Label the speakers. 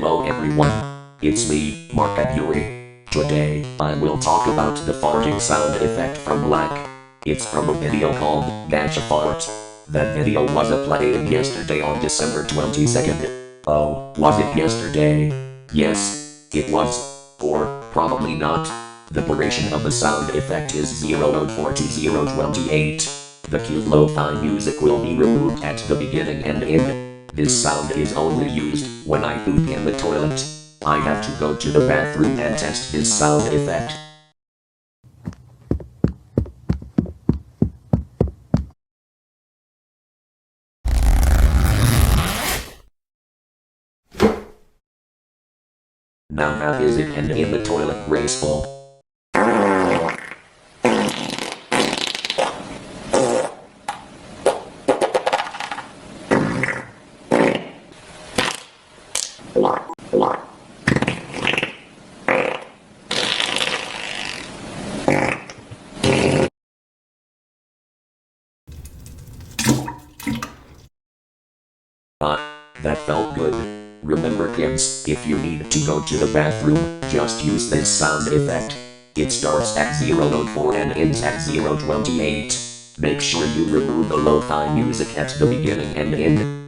Speaker 1: Hello everyone. It's me, Markov Yuri. Today, I will talk about the farting sound effect from Black. It's from a video called Dash Fart. That video was uploaded yesterday on December 22nd. Oh, was it yesterday? Yes, it was. Or, probably not. The duration of the sound effect is 004 to 028. The cute lo-fi music will be removed at the beginning and end. This sound is only used when I poop in the toilet. I have to go to the bathroom and test this sound effect. Now how is it end in the toilet graceful? That felt good. Remember kids, if you need to go to the bathroom, just use this sound effect. It starts at 004 and ends at 028. Make sure you remove the lo-fi music at the beginning and end.